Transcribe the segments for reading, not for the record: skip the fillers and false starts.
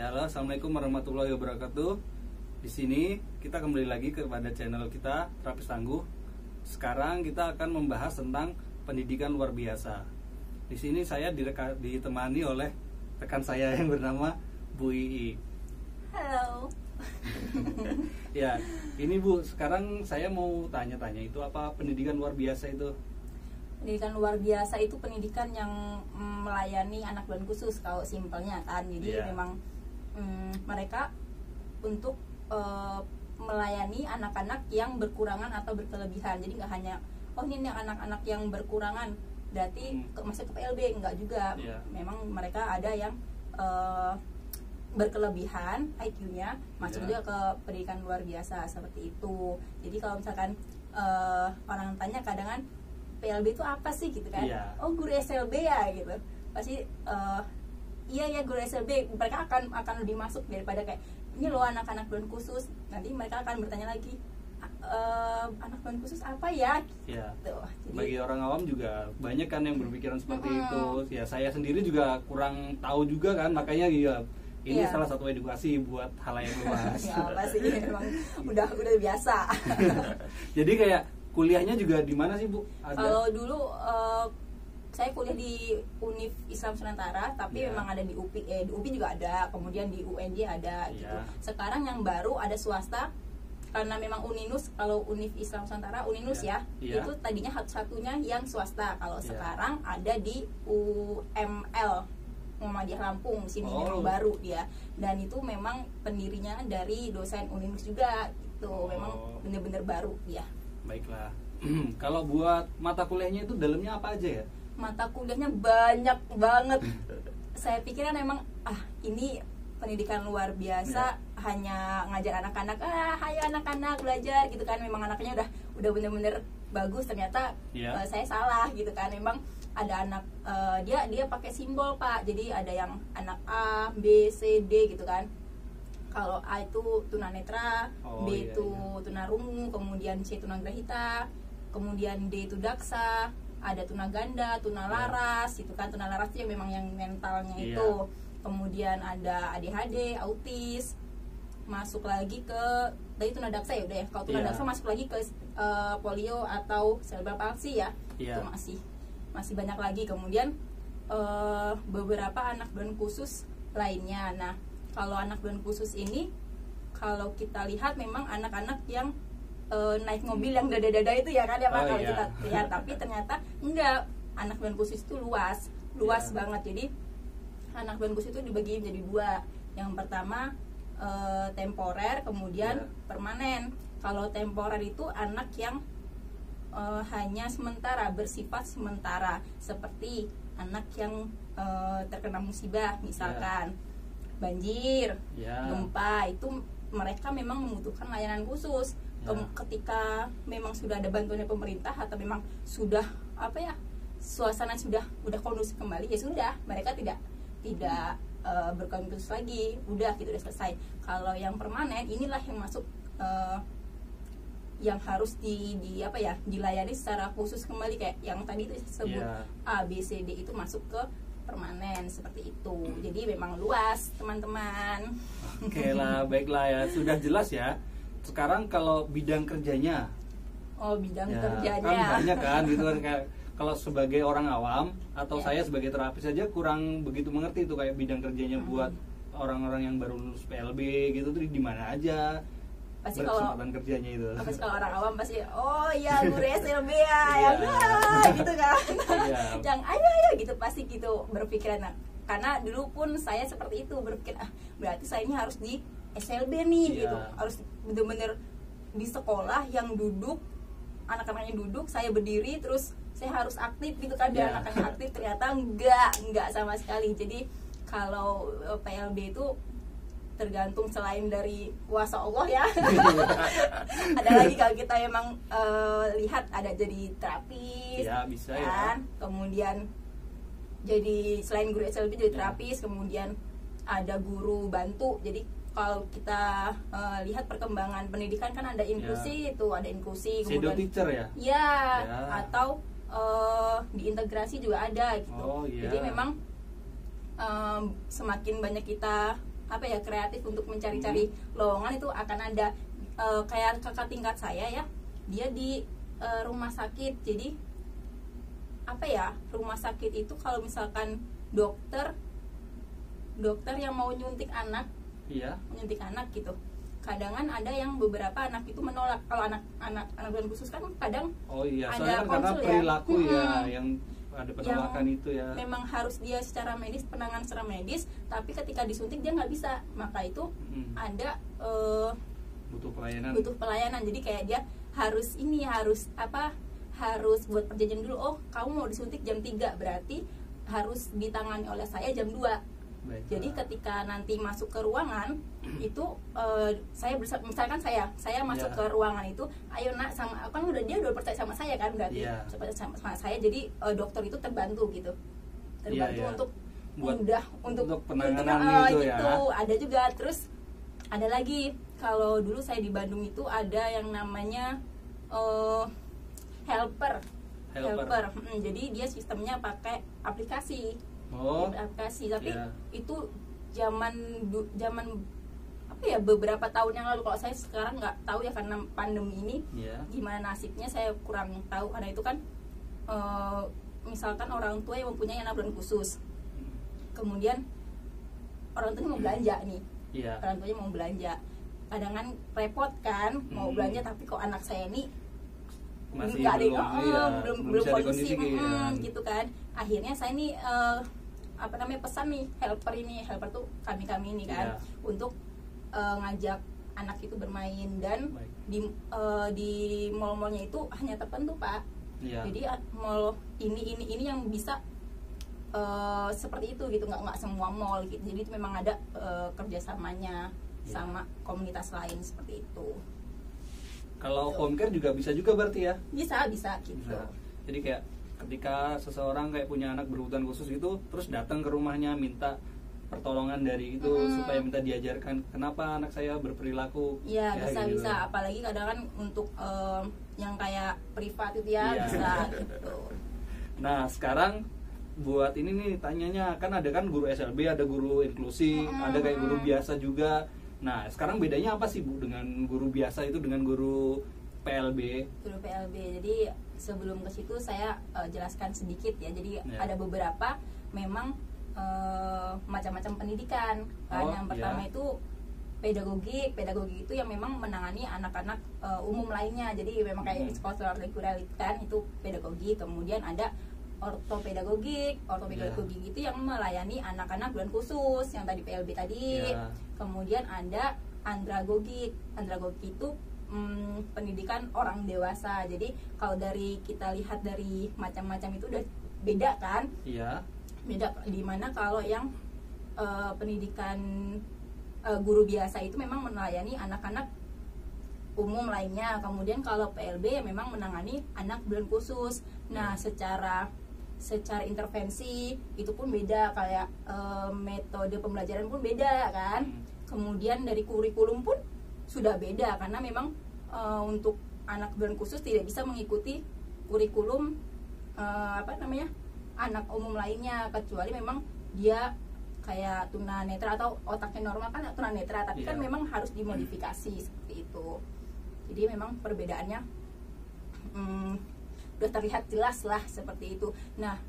Ya, halo, assalamualaikum warahmatullahi wabarakatuh. Di sini kita kembali lagi kepada channel kita Terapis Tangguh. Sekarang kita akan membahas tentang pendidikan luar biasa. Di sini saya ditemani oleh rekan saya yang bernama Bu Ii. Halo. Ya, ini Bu, sekarang saya mau tanya-tanya, itu apa pendidikan luar biasa itu? Pendidikan luar biasa itu pendidikan yang melayani anak dan khusus, kalau simpelnya kan. Jadi memang mereka untuk melayani anak-anak yang berkurangan atau berkelebihan. Jadi nggak hanya ini anak-anak yang berkurangan berarti masuk ke PLB, enggak juga. Memang mereka ada yang berkelebihan IQ-nya masuk juga ke pendidikan luar biasa seperti itu. Jadi kalau misalkan orang tanya kadang kan PLB itu apa sih gitu kan? Oh, guru SLB ya gitu. Pasti iya guru SLB. Mereka akan lebih masuk daripada kayak ini loh anak-anak don khusus. Nanti mereka akan bertanya lagi anak don khusus apa ya? Gitu. Jadi, bagi orang awam juga banyak kan yang berpikiran seperti itu. Ya, saya sendiri juga kurang tahu juga kan, makanya ini salah satu edukasi buat halayak luas. Ya pasti memang udah biasa. Jadi kayak kuliahnya juga di mana sih Bu? Kalau dulu saya kuliah di Univ Islam Nusantara, tapi memang ada di UPI, di UPI juga ada, kemudian di UNJ ada gitu. Sekarang yang baru ada swasta, karena memang Uninus, kalau Univ Islam Nusantara Uninus itu tadinya satu-satunya yang swasta. Kalau sekarang ada di UML Muhammadiyah Lampung sini, memang baru dia, dan itu memang pendirinya dari dosen Uninus juga gitu. Memang bener-bener baru dia. Baiklah. Kalau buat mata kuliahnya itu dalamnya apa aja ya? Mata kuliahnya banyak banget. Saya pikirkan memang ini pendidikan luar biasa, hanya ngajar anak-anak, hayo anak-anak belajar gitu kan. Memang anaknya udah bener-bener bagus, ternyata saya salah gitu kan. Memang ada anak dia pakai simbol Pak. Jadi ada yang anak A, B, C, D gitu kan. Kalau A itu tunanetra, B itu tunarungu, kemudian C tunagrahita, kemudian D itu daksa, ada tunaganda, tunalaras, itu kan. Tunalaras itu memang yang mentalnya itu. Kemudian ada ADHD, autis, masuk lagi ke tadi tunadaksa ya udah ya. Kalau tunadaksa masuk lagi ke polio atau cerebral palsy ya. Itu masih banyak lagi. Kemudian beberapa anak don khusus lainnya. Nah, kalau anak don khusus ini, kalau kita lihat memang anak-anak yang naik mobil yang dada-dada itu ya kan ya Pak, kalau kita lihat. Tapi ternyata enggak, anak don khusus itu luas banget. Jadi anak don khusus itu dibagi menjadi dua. Yang pertama temporer, kemudian permanen. Kalau temporer itu anak yang hanya sementara, bersifat sementara, seperti anak yang terkena musibah, misalkan banjir, gempa, itu mereka memang membutuhkan layanan khusus. Ketika memang sudah ada bantuan dari pemerintah atau memang sudah suasana udah kondusif kembali, ya sudah, mereka tidak berkondusif lagi, udah selesai. Kalau yang permanen, inilah yang masuk yang harus dilayani secara khusus kembali, kayak yang tadi itu disebut A, B, C, D itu masuk ke permanen seperti itu. Jadi memang luas teman-teman. Oke lah, baiklah ya, sudah jelas ya. Sekarang kalau bidang kerjanya, kerjanya kan banyak kan gitu kan. Kayak kalau sebagai orang awam atau saya sebagai terapis saja kurang begitu mengerti itu kayak bidang kerjanya buat orang-orang yang baru lulus PLB gitu tuh di mana aja. Pasti kalau kerjanya itu. Pasti kalau orang awam pasti guru SLB ya, gitu kan. Yang ayo gitu, pasti gitu berpikiran. Karena dulu pun saya seperti itu berpikir, berarti saya ini harus di SLB nih gitu. Harus bener-bener di sekolah yang duduk, anak-anaknya duduk, saya berdiri, terus saya harus aktif gitu kan, biar anak-anaknya aktif. Ternyata enggak sama sekali. Jadi kalau PLB itu tergantung, selain dari kuasa Allah ya. Ada lagi kalau kita emang lihat, ada jadi terapis, bisa kan? Kemudian jadi selain guru SLB jadi terapis, kemudian ada guru bantu. Jadi kalau kita lihat perkembangan pendidikan kan ada inklusi, itu ada inklusi, kemudian teacher atau diintegrasi juga ada gitu. Jadi memang semakin banyak kita apa ya, kreatif untuk mencari-cari lowongan itu akan ada. Kayak kakak tingkat saya ya, dia di rumah sakit. Jadi apa ya, rumah sakit itu kalau misalkan dokter yang mau nyuntik anak, nyuntik anak gitu, kadangan ada yang beberapa anak itu menolak. Kalau anak bulan khusus kan kadang ada konsul, karena perilaku yang ada penolakan itu ya. Memang harus dia secara medis, penanganan secara medis, tapi ketika disuntik dia nggak bisa, maka itu ada butuh pelayanan. Jadi kayak dia harus buat perjanjian dulu. Oh, kamu mau disuntik jam 3, berarti harus ditangani oleh saya jam 2. Baiklah. Jadi ketika nanti masuk ke ruangan itu saya misalkan saya masuk ke ruangan itu, ayo nak, sama kan dia udah percaya sama saya kan, berarti sama saya. Jadi dokter itu terbantu gitu, untuk untuk penanganan itu ya. Ada juga. Terus ada lagi, kalau dulu saya di Bandung itu ada yang namanya helper. Jadi dia sistemnya pakai aplikasi. Tapi itu zaman apa ya, beberapa tahun yang lalu. Kalau saya sekarang nggak tahu ya, karena pandemi ini gimana nasibnya saya kurang tahu. Karena itu kan misalkan orang tua yang mempunyai anak bulan khusus, kemudian orang tuanya mau belanja nih, orang tuanya mau belanja, kadang kan repot kan, mau belanja tapi kok anak saya ini masih belum kondisi gitu kan. Akhirnya saya ini pesan nih helper tuh kami ini kan, untuk ngajak anak itu bermain. Dan di mall-mallnya itu hanya tertentu Pak. Jadi mall ini yang bisa seperti itu gitu, nggak semua mall gitu. Jadi itu memang ada kerjasamanya sama komunitas lain seperti itu. Kalau home care juga bisa juga berarti ya? Bisa gitu. Jadi kayak ketika seseorang kayak punya anak berkebutuhan khusus gitu, terus datang ke rumahnya minta pertolongan dari itu, supaya minta diajarkan kenapa anak saya berperilaku. Bisa. Apalagi kadang kan untuk yang kayak privat itu bisa gitu. Nah sekarang buat ini nih tanyanya, kan ada kan guru SLB, ada guru inklusi, ada kayak guru biasa juga. Nah sekarang bedanya apa sih Bu dengan guru biasa itu dengan guru PLB? Guru PLB, jadi sebelum ke situ saya jelaskan sedikit ya. Jadi ada beberapa memang macam-macam pendidikan. Yang pertama itu pedagogik itu yang memang menangani anak-anak umum lainnya. Jadi memang kayak di sekolah reguler kan, itu pedagogi. Kemudian ada ortopedagogik itu yang melayani anak-anak bulan khusus yang tadi PLB tadi. Kemudian ada andragogik itu pendidikan orang dewasa. Jadi kalau dari kita lihat dari macam-macam itu udah beda kan? Beda dimana kalau yang pendidikan guru biasa itu memang melayani anak-anak umum lainnya. Kemudian kalau PLB memang menangani anak bulan khusus. Nah secara intervensi itu pun beda, kayak metode pembelajaran pun beda kan. Kemudian dari kurikulum pun sudah beda, karena memang untuk anak bulan khusus tidak bisa mengikuti kurikulum anak umum lainnya, kecuali memang dia kayak tunanetra atau otaknya normal kan tunanetra, tapi kan memang harus dimodifikasi seperti itu. Jadi memang perbedaannya udah terlihat jelas lah seperti itu. Nah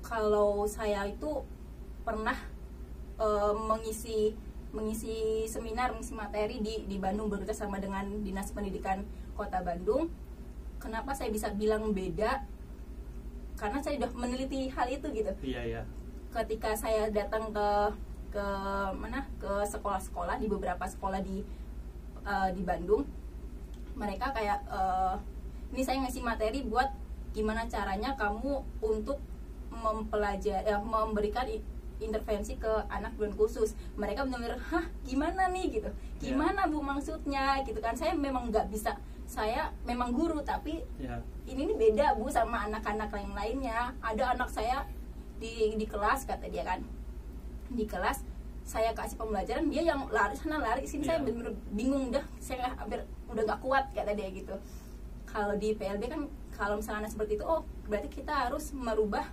kalau saya itu pernah mengisi seminar, mengisi materi di Bandung bekerjasama dengan Dinas Pendidikan Kota Bandung. Kenapa saya bisa bilang beda? Karena saya sudah meneliti hal itu gitu. Ketika saya datang ke sekolah-sekolah, di beberapa sekolah di Bandung, mereka kayak ini saya ngasih materi buat gimana caranya kamu untuk memberikan intervensi ke anak bulan khusus. Mereka benar-benar, gimana nih gitu, gimana Bu maksudnya gitu kan. Saya memang nggak bisa, saya memang guru tapi ini nih beda Bu sama anak-anak yang lainnya. Ada anak saya di kelas, kata dia kan, di kelas saya kasih pembelajaran, dia yang lari sana lari sini. Saya benar-benar bingung, saya hampir udah nggak kuat, kata dia gitu. Kalau di PLB kan kalau misalnya seperti itu, berarti kita harus merubah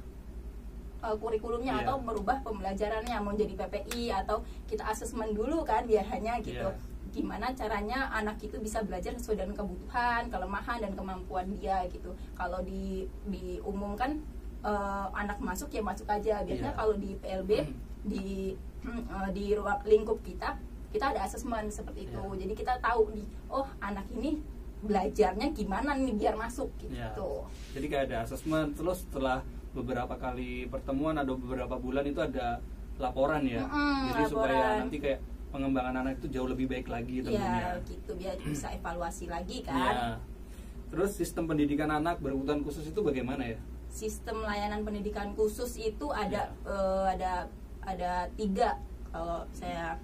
kurikulumnya atau merubah pembelajarannya, mau jadi PPI atau kita asesmen dulu kan biasanya gitu. Gimana caranya anak itu bisa belajar sesuai dengan kebutuhan, kelemahan dan kemampuan dia gitu. Kalau diumumkan anak masuk ya masuk aja. Biasanya kalau di PLB di ruang lingkup kita ada asesmen seperti itu. Jadi kita tahu nih, oh anak ini belajarnya gimana nih biar masuk gitu. Jadi kayak ada asesmen, terus setelah beberapa kali pertemuan atau beberapa bulan itu ada laporan ya. Jadi laporan, supaya nanti kayak pengembangan anak itu jauh lebih baik lagi tentunya. Ya gitu, biar bisa evaluasi lagi kan. Terus sistem pendidikan anak berkebutuhan khusus itu bagaimana ya? Sistem layanan pendidikan khusus itu ada 3 kalau saya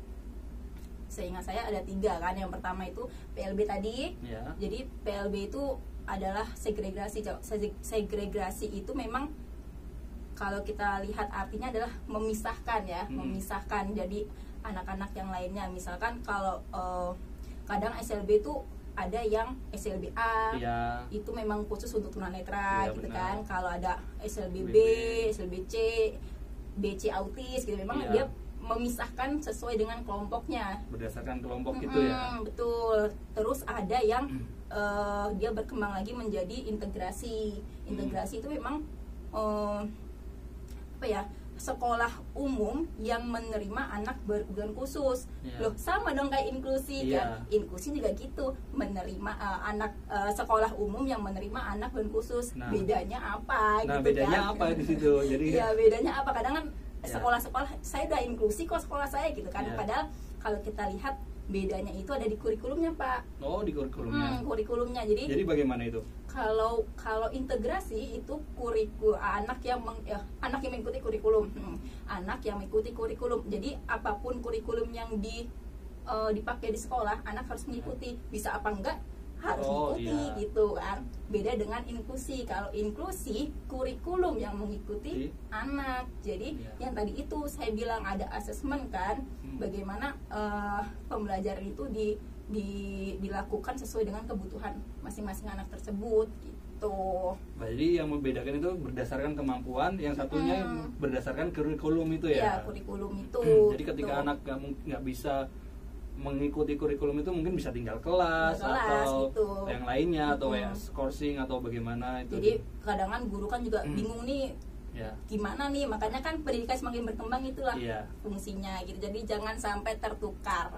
ingat saya ada 3 kan. Yang pertama itu PLB tadi. Jadi PLB itu adalah segregasi. Segregasi itu memang kalau kita lihat artinya adalah memisahkan ya, memisahkan. Jadi anak-anak yang lainnya, misalkan kalau kadang SLB itu ada yang SLB A itu memang khusus untuk tunanetra gitu kan. Kalau ada SLB B, SLB C, BC autis gitu, memang dia memisahkan sesuai dengan kelompoknya, berdasarkan kelompok gitu ya. Betul. Terus ada yang dia berkembang lagi menjadi integrasi. Integrasi itu memang sekolah umum yang menerima anak berkebutuhan khusus. Loh, sama dong kayak inklusi kan. Inklusi juga gitu, menerima anak sekolah umum yang menerima anak berkebutuhan khusus. Bedanya apa gitu bedanya kan? Apa di situ? Jadi bedanya apa? Kadang kan sekolah-sekolah saya udah inklusi kok sekolah saya gitu kan. Padahal kalau kita lihat bedanya itu ada di kurikulumnya, Pak. Oh, di kurikulumnya. Kurikulumnya. Jadi bagaimana itu? Kalau integrasi itu anak yang mengikuti kurikulum. Anak yang mengikuti kurikulum. Jadi apapun kurikulum yang dipakai di sekolah, anak harus mengikuti. Bisa apa enggak? Harus mengikuti gitu kan. Beda dengan inklusi. Kalau inklusi kurikulum yang mengikuti anak. Jadi yang tadi itu saya bilang ada asesmen kan, bagaimana pembelajaran itu dilakukan sesuai dengan kebutuhan masing-masing anak tersebut gitu. Jadi yang membedakan itu berdasarkan kemampuan, yang satunya berdasarkan kurikulum itu ya. Kurikulum itu. Jadi ketika anak nggak bisa mengikuti kurikulum itu mungkin bisa tinggal kelas atau gitu, yang lainnya atau skorsing atau bagaimana itu. Jadi kadang kan guru kan juga bingung nih gimana nih, makanya kan pendidikan semakin berkembang itulah fungsinya gitu. Jadi jangan sampai tertukar.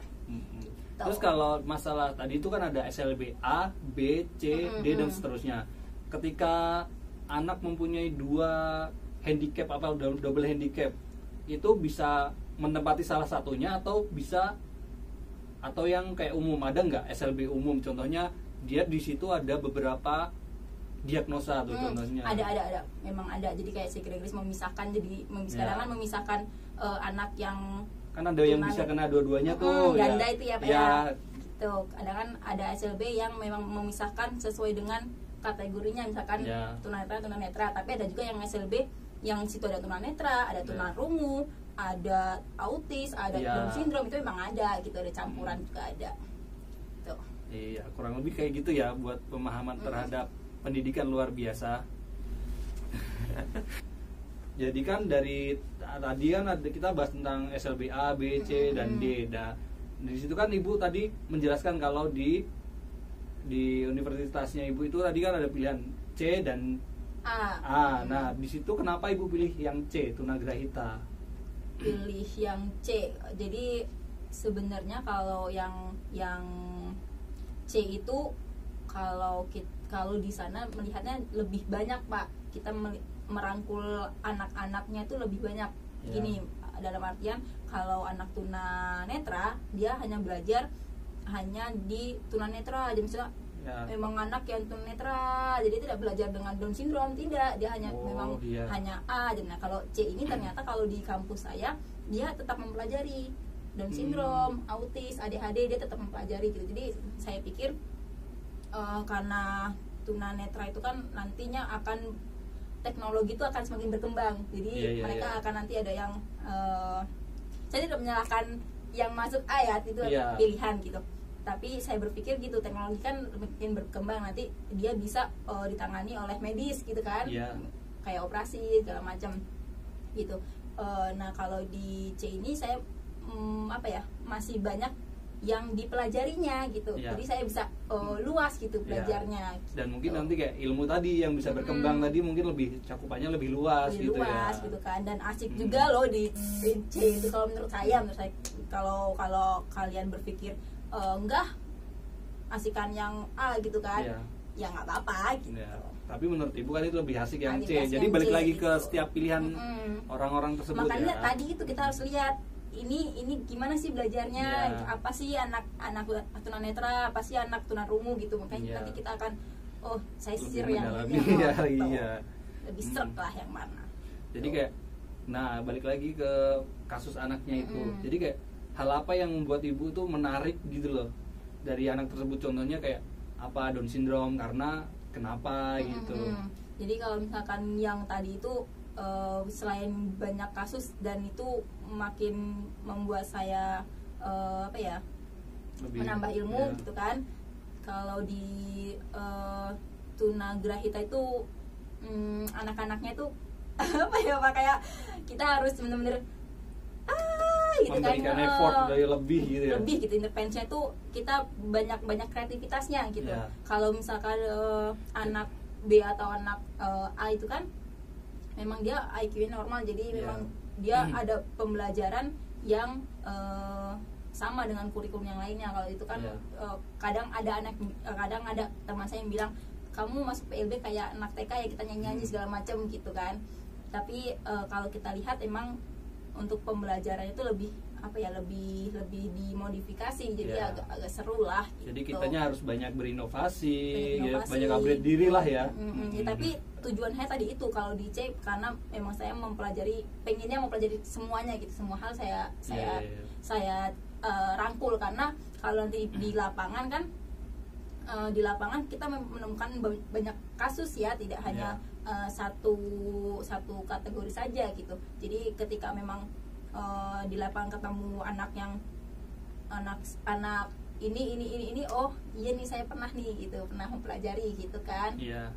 Terus kalau masalah tadi itu kan ada SLB A, B, C, D dan seterusnya. Ketika anak mempunyai 2 handicap atau double handicap, itu bisa menempati salah satunya atau yang kayak umum, ada nggak SLB umum? Contohnya dia di situ ada beberapa diagnosa tuh contohnya. Ada, memang ada. Jadi kayak segregasi memisahkan, jadi memisahkan anak yang kan ada yang bisa kena dua-duanya tuh. Ganda itu ya Pak ya. Gitu. Kan ada SLB yang memang memisahkan sesuai dengan kategorinya, misalkan tunanetra, tapi ada juga yang SLB yang situ ada tunanetra, ada tunarungu, ada autis, ada Down syndrome, itu memang ada gitu, ada campuran juga ada. Tuh. Iya, kurang lebih kayak gitu ya buat pemahaman terhadap pendidikan luar biasa. Jadi kan dari tadi kan kita bahas tentang SLB A, B, C dan D. Nah, di situ kan Ibu tadi menjelaskan kalau di universitasnya Ibu itu tadi kan ada pilihan C dan A. Nah, di situ kenapa Ibu pilih yang C, tunagrahita? Pilih yang C. Jadi sebenarnya kalau yang C itu kalau di sana melihatnya lebih banyak, Pak. Kita merangkul anak-anaknya itu lebih banyak. Gini, dalam artian kalau anak tunanetra dia hanya belajar hanya di tunanetra. Jadi misalnya memang anak yang tunanetra, jadi tidak belajar dengan Down syndrome, tidak, dia hanya hanya A. Nah, kalau C ini ternyata kalau di kampus saya dia tetap mempelajari Down syndrome, autis, ADHD, dia tetap mempelajari gitu. Jadi saya pikir karena tunanetra itu kan nantinya akan teknologi itu akan semakin berkembang, jadi mereka akan nanti ada yang saya tidak menyalahkan yang masuk A itu pilihan gitu, tapi saya berpikir gitu, teknologi kan makin berkembang, nanti dia bisa ditangani oleh medis gitu kan, kayak operasi segala macam. gitu. Nah kalau di C ini saya masih banyak yang dipelajarinya gitu. Ya. Jadi saya bisa luas gitu belajarnya. Dan mungkin gitu. nanti kayak ilmu tadi yang bisa berkembang tadi mungkin lebih cakupannya lebih luas Lebih gitu luas ya. gitu kan, dan asik juga loh di C itu kalau menurut saya kalau kalian berpikir enggak asikan yang A gitu kan, Iya. ya nggak apa-apa gitu. Ya. Tapi menurut ibu kan itu lebih asik yang Lebih C. asik Jadi yang balik C, lagi ke gitu. setiap pilihan orang-orang tersebut. Makanya ya. tadi itu kita harus lihat ini gimana sih belajarnya, Iya. apa sih anak tunanetra, apa sih anak tunarungu gitu. Makanya Iya. nanti kita akan saya Lebih sisir yang mendalami. ini, Iya, gitu. iya. Lebih serp lah yang mana. Jadi kayak, nah balik lagi ke kasus anaknya itu. Mm-mm. Jadi kayak hal apa yang membuat ibu tuh menarik gitu loh dari anak tersebut? Contohnya kayak apa, Down syndrome, karena kenapa gitu. Jadi kalau misalkan yang tadi itu selain banyak kasus dan itu makin membuat saya Lebih, menambah ilmu ya. gitu kan. Kalau di tunagrahita itu anak-anaknya itu kayak kita harus bener-bener gitu Memberikan kan, effort dari lebih gitu ya. lebih gitu, intervensinya tuh kita banyak kreativitasnya gitu. Ya. Kalau misalkan anak B atau anak A itu kan memang dia IQ-nya normal, jadi Ya. memang dia ada pembelajaran yang sama dengan kurikulum yang lainnya. Kalau itu kan Ya. kadang ada teman saya yang bilang kamu masuk PLB kayak anak TK ya, kita nyanyi segala macam gitu kan. Tapi kalau kita lihat emang untuk pembelajaran itu lebih lebih dimodifikasi, jadi Ya. agak seru lah gitu. Jadi kitanya harus banyak berinovasi, ya, Berinovasi. banyak upgrade diri lah ya. Ya, tapi tujuan saya tadi itu kalau di C karena memang saya pengennya mempelajari semuanya gitu, semua hal saya Iya. rangkul, karena kalau nanti di lapangan kan di lapangan kita menemukan banyak kasus ya, tidak hanya satu kategori saja gitu. Jadi ketika memang di lapangan ketemu anak ini oh iya nih saya pernah nih gitu, pernah mempelajari gitu kan. Iya.